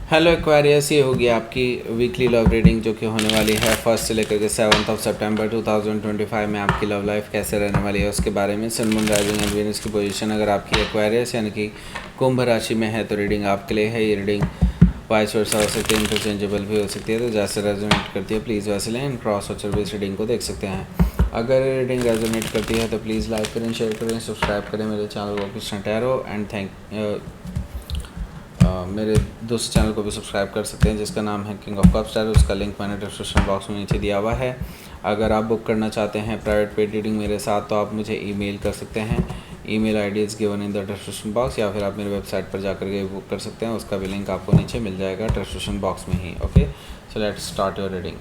Hello Aquarius, ये होगी आपकी वीकली लव रीडिंग जो कि होने वाली है 1 से लेकर के 7 सितंबर 2025 में। आपकी लव लाइफ कैसे रहने वाली है उसके बारे में। सन, मून, राइजिंग एंड वीनस की पोजीशन अगर आपकी एक्वेरियस यानी कि कुंभ राशि में है तो रीडिंग आपके लिए है। ये रीडिंग वाइस वर्सा हो सकती है, इंटरचेंजेबल भी हो सकती है, तो जैसे रेजोनेट करती है प्लीज़ वैसे लें। इन क्रॉस और सर्विस रीडिंग को देख सकते हैं। अगर रीडिंग रेजोनेट करती है तो प्लीज़ लाइक करें, शेयर करें, सब्सक्राइब करें मेरे चैनल को कृष्ण टैरो एंड मेरे दूसरे चैनल को भी सब्सक्राइब कर सकते हैं जिसका नाम है किंग ऑफ कप्स टैरो। उसका लिंक मैंने डिस्क्रिप्शन बॉक्स में नीचे दिया हुआ है। अगर आप बुक करना चाहते हैं प्राइवेट पेड रीडिंग मेरे साथ तो आप मुझे ईमेल कर सकते हैं। Email ID is given in the description box, या फिर आप मेरे वेबसाइट पर जाकर के बुक कर सकते हैं। उसका भी लिंक आपको नीचे मिल जाएगा डिस्क्रिप्शन बॉक्स में ही। Okay, so let's start your reading.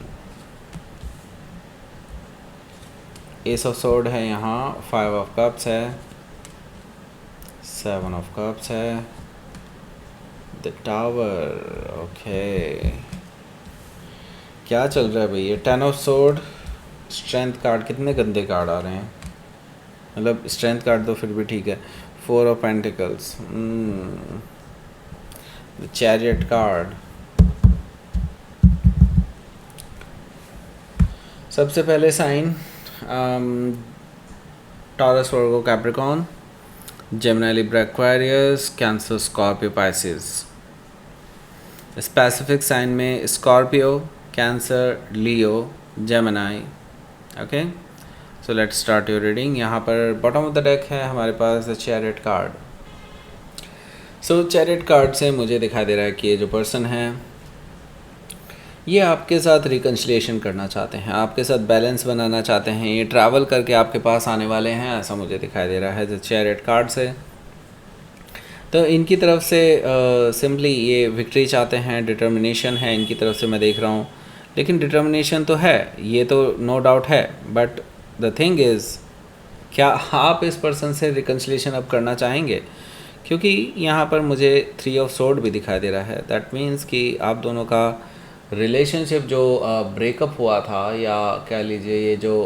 Ace of sword है यहाँ, 5 ऑफ कप्स है, 7 ऑफ कप्स है, द टावर। ओके, क्या चल रहा है भाई? ये 10 ऑफ सोर्ड, स्ट्रेंथ कार्ड। कितने गंदे कार्ड आ रहे हैं, मतलब स्ट्रेंथ कार्ड तो फिर भी ठीक है। 4 of pentacles, the chariot card. सबसे पहले sign Taurus, Virgo, Capricorn, Gemini, Libra, Aquarius, Cancer, Scorpio, Pisces. Specific sign में Scorpio, Cancer, Leo, Gemini. Okay, so let's start your reading. यहाँ पर बॉटम ऑफ द डेक है हमारे पास the chariot card. So chariot card से मुझे दिखाई दे रहा है कि ये जो पर्सन है ये आपके साथ रिकन्सिलिएशन करना चाहते हैं, आपके साथ बैलेंस बनाना चाहते हैं। ये ट्रैवल करके आपके पास आने वाले हैं, ऐसा मुझे दिखाई दे रहा है द चैरियट कार्ड से। तो इनकी तरफ से सिंपली ये विक्ट्री चाहते हैं, डिटर्मिनेशन है इनकी तरफ से मैं देख रहा हूँ। लेकिन डिटर्मिनेशन तो है, ये तो नो डाउट है, बट द थिंग इज़ क्या आप इस पर्सन से रिकन्सिलिएशन अब करना चाहेंगे? क्योंकि यहाँ पर मुझे 3 ऑफ सोर्ड भी दिखाई दे रहा है। दैट मीन्स कि आप दोनों का रिलेशनशिप जो ब्रेकअप हुआ था, या कह लीजिए ये जो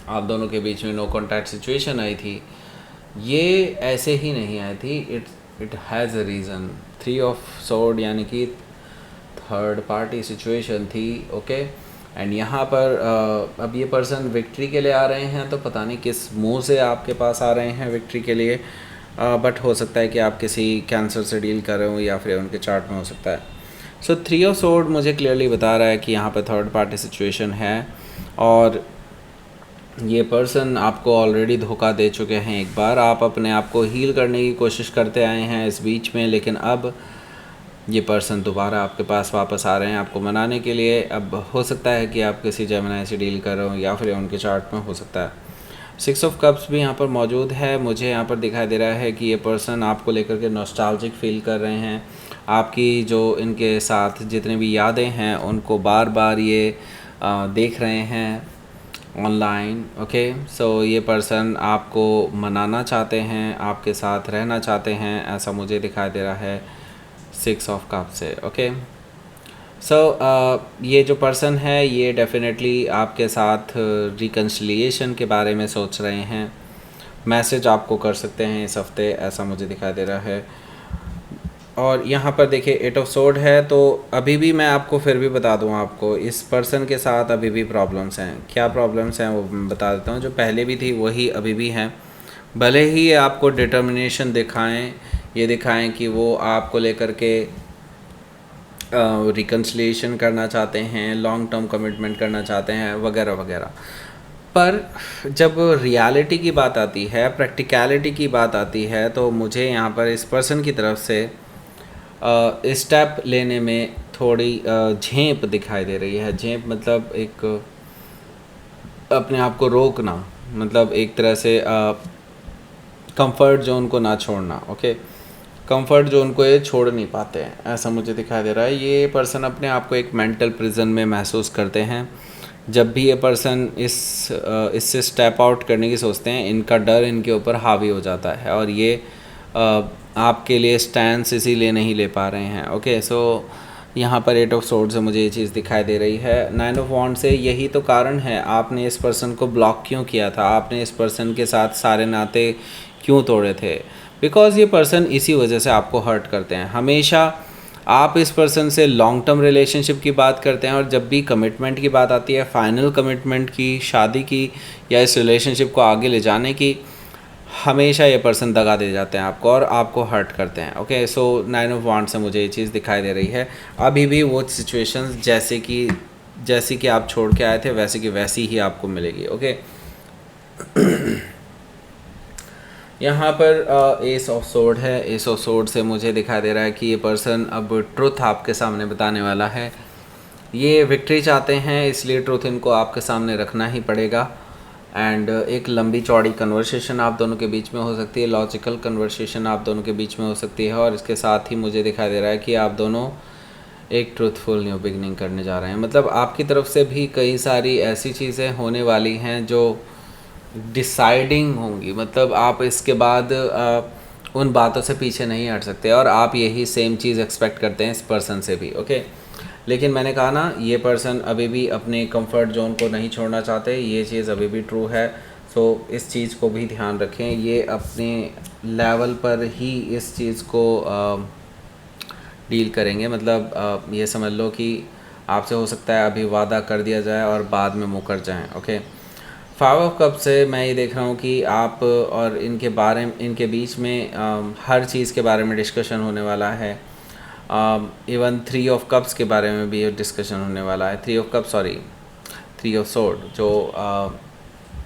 आप दोनों के बीच में नो कॉन्टैक्ट सिचुएशन आई थी, ये ऐसे ही नहीं आई थी। It has a reason. 3 of sword यानी कि थर्ड पार्टी सिचुएशन थी। ओके, एंड यहाँ पर अब ये पर्सन विक्ट्री के लिए आ रहे हैं, तो पता नहीं किस मुंह से आपके पास आ रहे हैं विक्ट्री के लिए, बट हो सकता है कि आप किसी कैंसर से डील कर रहे हो या फिर उनके चार्ट में हो सकता है। सो 3 ऑफ सोर्ड मुझे क्लियरली बता रहा है कि यहाँ पर थर्ड पार्टी सिचुएशन है और ये पर्सन आपको ऑलरेडी धोखा दे चुके हैं। एक बार आप अपने आप को हील करने की कोशिश करते आए हैं इस बीच में, लेकिन अब ये पर्सन दोबारा आपके पास वापस आ रहे हैं आपको मनाने के लिए। अब हो सकता है कि आप किसी जेमिनी से डील कर रहे हो या फिर उनके चार्ट में हो सकता है। 6 ऑफ कप्स भी यहाँ पर मौजूद है। मुझे यहाँ पर दिखाई दे रहा है कि ये पर्सन आपको लेकर के नॉस्टैल्जिक फील कर रहे हैं। आपकी जो इनके साथ जितने भी यादें हैं उनको बार बार ये देख रहे हैं ऑनलाइन। ओके, सो ये पर्सन आपको मनाना चाहते हैं, आपके साथ रहना चाहते हैं, ऐसा मुझे दिखाई दे रहा है 6 ऑफ कप से। ओके, सो ये जो पर्सन है ये डेफिनेटली आपके साथ रिकन्सिलिएशन के बारे में सोच रहे हैं। मैसेज आपको कर सकते हैं इस हफ्ते, ऐसा मुझे दिखाई दे रहा है। और यहाँ पर देखिए 8 ऑफ सोर्ड है, तो अभी भी मैं आपको फिर भी बता दूँ, आपको इस पर्सन के साथ अभी भी प्रॉब्लम्स हैं। क्या प्रॉब्लम्स हैं वो मैं बता देता हूँ। जो पहले भी थी वही अभी भी हैं। भले ही ये आपको डिटर्मिनेशन दिखाएं, ये दिखाएं कि वो आपको लेकर के रिकन्सिलिएशन करना चाहते हैं, लॉन्ग टर्म कमिटमेंट करना चाहते हैं वगैरह वगैरह, पर जब रियलिटी की बात आती है, प्रैक्टिकलिटी की बात आती है, तो मुझे यहाँ पर इस पर्सन की तरफ से स्टेप लेने में थोड़ी झेप दिखाई दे रही है। झेप मतलब एक अपने आप को रोकना, मतलब एक तरह से कंफर्ट जोन को ना छोड़ना। ओके, कंफर्ट जोन को ये छोड़ नहीं पाते हैं, ऐसा मुझे दिखाई दे रहा है। ये पर्सन अपने आप को एक मेंटल प्रिजन में महसूस करते हैं। जब भी ये पर्सन इससे स्टेप आउट करने की सोचते हैं, इनका डर इनके ऊपर हावी हो जाता है और ये आपके लिए स्टैंड इसीलिए नहीं ले पा रहे हैं। ओके, सो यहाँ पर 8 ऑफ सोर्ड से मुझे ये चीज़ दिखाई दे रही है। 9 ऑफ वॉन्ड से यही तो कारण है आपने इस पर्सन को ब्लॉक क्यों किया था, आपने इस पर्सन के साथ सारे नाते क्यों तोड़े थे। बिकॉज़ ये पर्सन इसी वजह से आपको हर्ट करते हैं। हमेशा आप इस पर्सन से लॉन्ग टर्म रिलेशनशिप की बात करते हैं, और जब भी कमिटमेंट की बात आती है, फाइनल कमिटमेंट की, शादी की, या इस रिलेशनशिप को आगे ले जाने की, हमेशा ये पर्सन दगा दे जाते हैं आपको और आपको हर्ट करते हैं। ओके, सो 9 ऑफ वांड से मुझे ये चीज़ दिखाई दे रही है। अभी भी वो सिचुएशंस जैसी कि आप छोड़ के आए थे वैसी की वैसी ही आपको मिलेगी। ओके, यहाँ पर एस ऑफ सोर्ड है। एस ऑफ सोर्ड से मुझे दिखाई दे रहा है कि ये पर्सन अब ट्रुथ आपके सामने बताने वाला है। ये विक्ट्री चाहते हैं, इसलिए ट्रुथ इनको आपके सामने रखना ही पड़ेगा। एंड एक लंबी चौड़ी कन्वर्सेशन आप दोनों के बीच में हो सकती है, लॉजिकल कन्वर्सेशन आप दोनों के बीच में हो सकती है, और इसके साथ ही मुझे दिखाई दे रहा है कि आप दोनों एक ट्रूथफुल न्यू बिगनिंग करने जा रहे हैं। मतलब आपकी तरफ से भी कई सारी ऐसी चीज़ें होने वाली हैं जो डिसाइडिंग होंगी। मतलब आप इसके बाद उन बातों से पीछे नहीं हट सकते, और आप यही सेम चीज़ एक्सपेक्ट करते हैं इस पर्सन से भी। ओके, लेकिन मैंने कहा ना, ये पर्सन अभी भी अपने कंफर्ट जोन को नहीं छोड़ना चाहते, ये चीज़ अभी भी ट्रू है। सो इस चीज़ को भी ध्यान रखें, ये अपने लेवल पर ही इस चीज़ को डील करेंगे। मतलब ये समझ लो कि आपसे हो सकता है अभी वादा कर दिया जाए और बाद में मुकर जाएं। ओके, 5 ऑफ कप से मैं ये देख रहा हूँ कि आप और इनके बीच में हर चीज़ के बारे में डिस्कशन होने वाला है। इवन 3 ऑफ कप्स के बारे में भी डिस्कशन होने वाला है। 3 ऑफ सोर्ड जो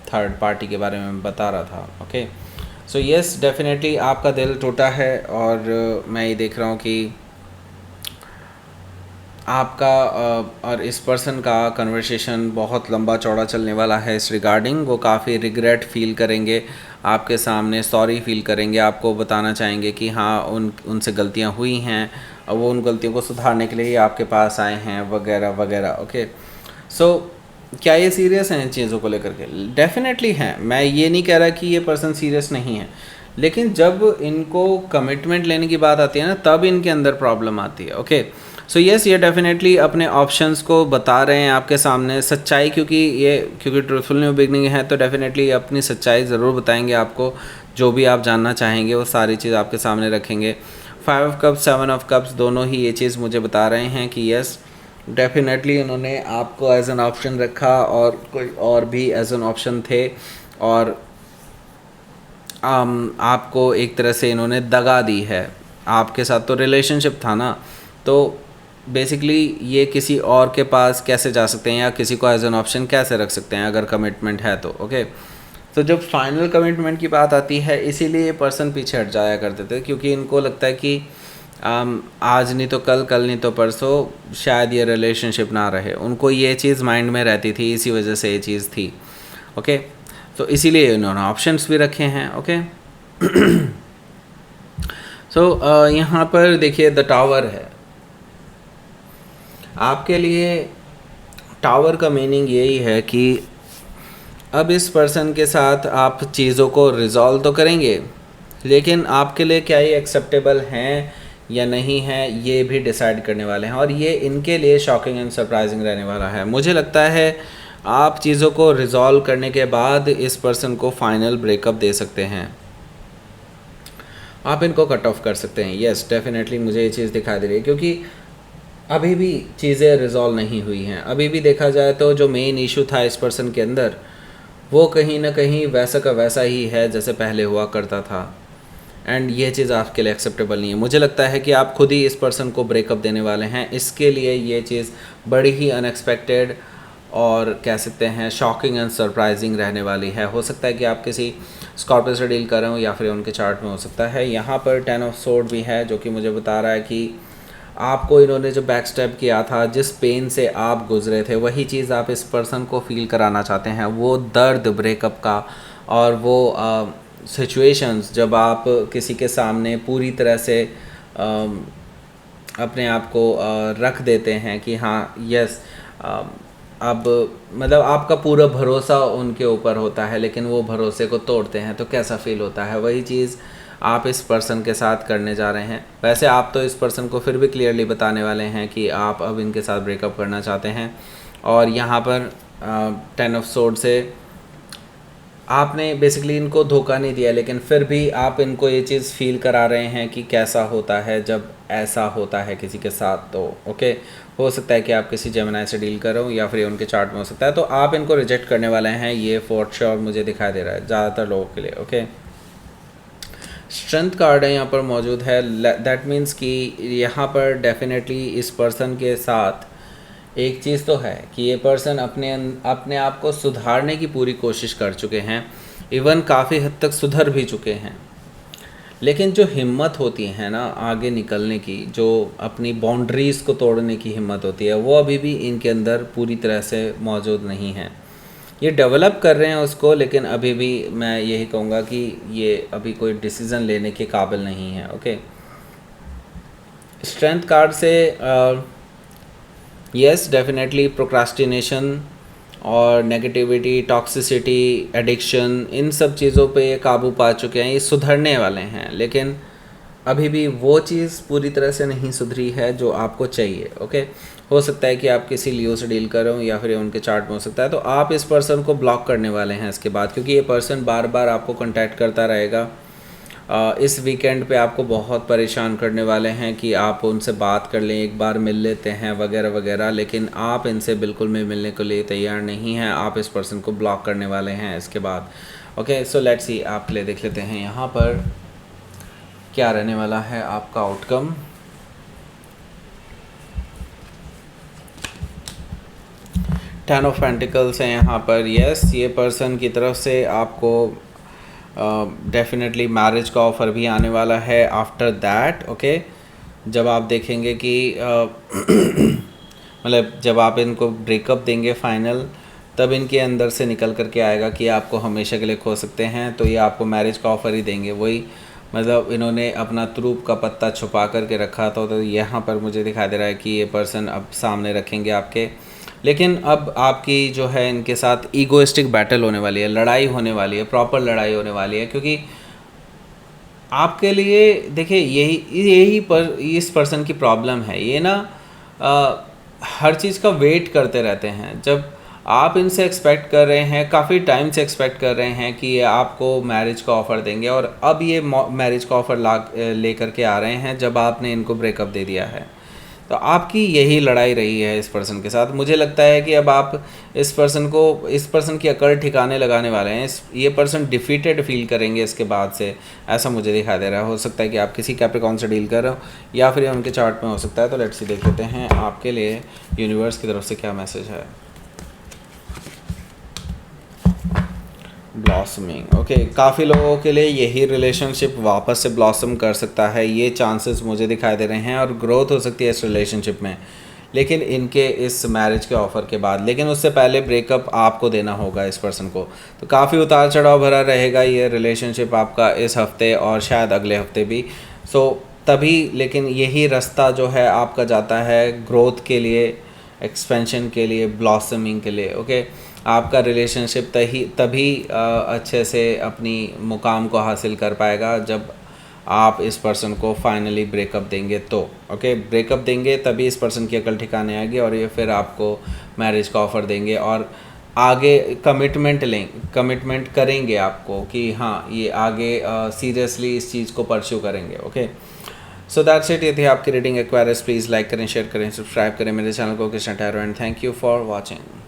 थर्ड पार्टी के बारे में बता रहा था। ओके, सो यस, डेफिनेटली आपका दिल टूटा है, और मैं ये देख रहा हूँ कि आपका और इस पर्सन का कन्वर्सेशन बहुत लंबा चौड़ा चलने वाला है इस रिगार्डिंग। वो काफ़ी रिग्रेट फील करेंगे आपके सामने, सॉरी फील करेंगे, आपको बताना चाहेंगे कि हाँ उनसे गलतियाँ हुई हैं और वो उन गलतियों को सुधारने के लिए ही आपके पास आए हैं, वगैरह वगैरह। ओके, सो क्या ये सीरियस हैं इन चीज़ों को लेकर के? डेफिनेटली हैं। मैं ये नहीं कह रहा कि ये पर्सन सीरियस नहीं है, लेकिन जब इनको कमिटमेंट लेने की बात आती है ना, तब इनके अंदर प्रॉब्लम आती है। ओके, सो यस, ये डेफिनेटली अपने ऑप्शंस को बता रहे हैं आपके सामने, सच्चाई, क्योंकि ट्रूथफुल न्यू बिगनिंग है तो डेफिनेटली अपनी सच्चाई ज़रूर बताएंगे आपको। जो भी आप जानना चाहेंगे वो सारी चीज़ आपके सामने रखेंगे। 5 ऑफ कप्स, 7 ऑफ कप्स दोनों ही ये चीज़ मुझे बता रहे हैं कि यस, डेफिनेटली इन्होंने आपको एज एन ऑप्शन रखा, और कोई और भी एज एन ऑप्शन थे, और आपको एक तरह से इन्होंने दगा दी है। आपके साथ तो रिलेशनशिप था ना, तो बेसिकली ये किसी और के पास कैसे जा सकते हैं, या किसी को एज एन ऑप्शन कैसे रख सकते हैं अगर कमिटमेंट है तो। ओके, तो जब फाइनल कमिटमेंट की बात आती है, इसीलिए ये पर्सन पीछे हट जाया करते थे, क्योंकि इनको लगता है कि आज नहीं तो कल, कल नहीं तो परसों शायद ये रिलेशनशिप ना रहे। उनको ये चीज़ माइंड में रहती थी, इसी वजह से ये चीज़ थी। ओके, तो इसीलिए इन्होंने ऑप्शंस भी रखे हैं। ओके, सो यहाँ पर देखिए द टावर है। आपके लिए टावर का मीनिंग यही है कि अब इस पर्सन के साथ आप चीज़ों को रिजॉल्व तो करेंगे, लेकिन आपके लिए क्या ये एक्सेप्टेबल हैं या नहीं है, ये भी डिसाइड करने वाले हैं, और ये इनके लिए शॉकिंग एंड सरप्राइजिंग रहने वाला है। मुझे लगता है आप चीज़ों को रिजॉल्व करने के बाद इस पर्सन को फाइनल ब्रेकअप दे सकते हैं, आप इनको कट ऑफ कर सकते हैं। येस, डेफिनेटली मुझे ये चीज़ दिखाई दे रही है, क्योंकि अभी भी चीज़ें रिजॉल्व नहीं हुई हैं। अभी भी देखा जाए तो जो मेन इशू था इस पर्सन के अंदर, वो कहीं ना कहीं वैसा का वैसा ही है जैसे पहले हुआ करता था, एंड ये चीज़ आपके लिए एक्सेप्टेबल नहीं है। मुझे लगता है कि आप खुद ही इस पर्सन को ब्रेकअप देने वाले हैं। इसके लिए ये चीज़ बड़ी ही अनएक्सपेक्टेड और कह सकते हैं शॉकिंग एंड सरप्राइजिंग रहने वाली है। हो सकता है कि आप किसी स्कॉर्पियो से डील कर रहे हो, या फिर उनके चार्ट में हो सकता है। यहाँ पर 10 ऑफ सोर्ड भी है, जो कि मुझे बता रहा है कि आपको इन्होंने जो बैक स्टेप किया था, जिस पेन से आप गुजरे थे, वही चीज़ आप इस पर्सन को फील कराना चाहते हैं। वो दर्द ब्रेकअप का, और वो सिचुएशंस जब आप किसी के सामने पूरी तरह से अपने आप को रख देते हैं कि हाँ यस, अब मतलब आपका पूरा भरोसा उनके ऊपर होता है, लेकिन वो भरोसे को तोड़ते हैं तो कैसा फील होता है, वही चीज़ आप इस पर्सन के साथ करने जा रहे हैं। वैसे आप तो इस पर्सन को फिर भी क्लियरली बताने वाले हैं कि आप अब इनके साथ ब्रेकअप करना चाहते हैं। और यहाँ पर 10 ऑफ सोर्ड से आपने बेसिकली इनको धोखा नहीं दिया, लेकिन फिर भी आप इनको ये चीज़ फील करा रहे हैं कि कैसा होता है जब ऐसा होता है किसी के साथ तो ओके, हो सकता है कि आप किसी जेमिनी से डील कर रहे हो या फिर उनके चार्ट में हो सकता है, तो आप इनको रिजेक्ट करने वाले हैं, ये फॉर श्योर मुझे दिखाई दे रहा है ज़्यादातर लोगों के लिए। ओके, स्ट्रेंथ कार्ड है यहाँ पर मौजूद है, दैट मीन्स कि यहाँ पर डेफिनेटली इस पर्सन के साथ एक चीज़ तो है कि ये पर्सन अपने आप को सुधारने की पूरी कोशिश कर चुके हैं, इवन काफ़ी हद तक सुधर भी चुके हैं, लेकिन जो हिम्मत होती है ना आगे निकलने की, जो अपनी बाउंड्रीज़ को तोड़ने की हिम्मत होती है, वो अभी भी इनके अंदर पूरी तरह से मौजूद नहीं है। ये डेवलप कर रहे हैं उसको, लेकिन अभी भी मैं यही कहूँगा कि ये अभी कोई डिसीज़न लेने के काबिल नहीं है। ओके, स्ट्रेंथ कार्ड से यस डेफिनेटली प्रोक्रास्टिनेशन और नेगेटिविटी, टॉक्सिसिटी, एडिक्शन, इन सब चीज़ों पे ये काबू पा चुके हैं, ये सुधरने वाले हैं, लेकिन अभी भी वो चीज़ पूरी तरह से नहीं सुधरी है जो आपको चाहिए। ओके, हो सकता है कि आप किसी लियो से डील कर रहे हो या फिर उनके चार्ट में हो सकता है, तो आप इस पर्सन को ब्लॉक करने वाले हैं इसके बाद, क्योंकि ये पर्सन बार बार आपको कांटेक्ट करता रहेगा। इस वीकेंड पे आपको बहुत परेशान करने वाले हैं कि आप उनसे बात कर लें, एक बार मिल लेते हैं वगैरह वगैरह, लेकिन आप इनसे बिल्कुल भी मिलने के लिए तैयार नहीं हैं, आप इस पर्सन को ब्लॉक करने वाले हैं इसके बाद। ओके, सो लेट्स सी, आपके लिए देख लेते हैं यहाँ पर क्या रहने वाला है आपका आउटकम। टेन ऑफ पेंटिकल्स है यहाँ पर, यस ये पर्सन की तरफ से आपको डेफिनेटली मैरिज का ऑफ़र भी आने वाला है आफ्टर दैट। ओके, जब आप देखेंगे कि मतलब जब आप इनको ब्रेकअप देंगे फाइनल, तब इनके अंदर से निकल कर के आएगा कि आपको हमेशा के लिए खो सकते हैं, तो ये आपको मैरिज का ऑफ़र ही देंगे। वही मतलब इन्होंने अपना तुरूप का पत्ता छुपा करके रखा था, तो यहाँ पर मुझे दिखाई दे रहा है कि ये पर्सन अब सामने रखेंगे आपके, लेकिन अब आपकी जो है इनके साथ ईगोइस्टिक बैटल होने वाली है, लड़ाई होने वाली है, प्रॉपर लड़ाई होने वाली है, क्योंकि आपके लिए देखिए इस पर्सन की प्रॉब्लम है, ये ना हर चीज़ का वेट करते रहते हैं। जब आप इनसे एक्सपेक्ट कर रहे हैं, काफ़ी टाइम से एक्सपेक्ट कर रहे हैं कि ये आपको मैरिज का ऑफ़र देंगे, और अब ये मैरिज का ऑफ़र लेकर के आ रहे हैं जब आपने इनको ब्रेकअप दे दिया है। तो आपकी यही लड़ाई रही है इस पर्सन के साथ। मुझे लगता है कि अब आप इस पर्सन की अकड़ ठिकाने लगाने वाले हैं। ये पर्सन डिफीटेड फील करेंगे इसके बाद से, ऐसा मुझे दिखाई दे रहा है। हो सकता है कि आप किसी कैप्रिकॉर्न से डील कर रहे हो या फिर उनके चार्ट में हो सकता है। तो लेट्स सी, देख लेते हैं आपके लिए यूनिवर्स की तरफ से क्या मैसेज है। ब्लॉसमिंग, ओके, काफ़ी लोगों के लिए यही रिलेशनशिप वापस से ब्लॉसम कर सकता है, ये चांसेस मुझे दिखाई दे रहे हैं, और ग्रोथ हो सकती है इस रिलेशनशिप में, लेकिन इनके इस मैरिज के ऑफ़र के बाद। लेकिन उससे पहले ब्रेकअप आपको देना होगा इस पर्सन को। तो काफ़ी उतार चढ़ाव भरा रहेगा ये रिलेशनशिप आपका इस हफ्ते और शायद अगले हफ्ते भी। सो तभी, लेकिन यही रास्ता जो है आपका जाता है ग्रोथ के लिए, एक्सपेंशन के लिए, ब्लॉसमिंग के लिए। ओके, आपका रिलेशनशिप तभी अच्छे से अपनी मुकाम को हासिल कर पाएगा जब आप इस पर्सन को फाइनली ब्रेकअप देंगे। तो ओके, ब्रेकअप देंगे तभी इस पर्सन की अकल ठिकाने आएगी, और ये फिर आपको मैरिज का ऑफ़र देंगे और आगे कमिटमेंट करेंगे आपको कि हाँ, ये आगे सीरियसली इस चीज़ को परस्यू करेंगे। Okay, so that's it. ये थी आपकी रीडिंग। एक्वायरस प्लीज़ लाइक करें, शेयर करें, सब्सक्राइब करें मेरे चैनल को Krishna tarot, and thank you for watching.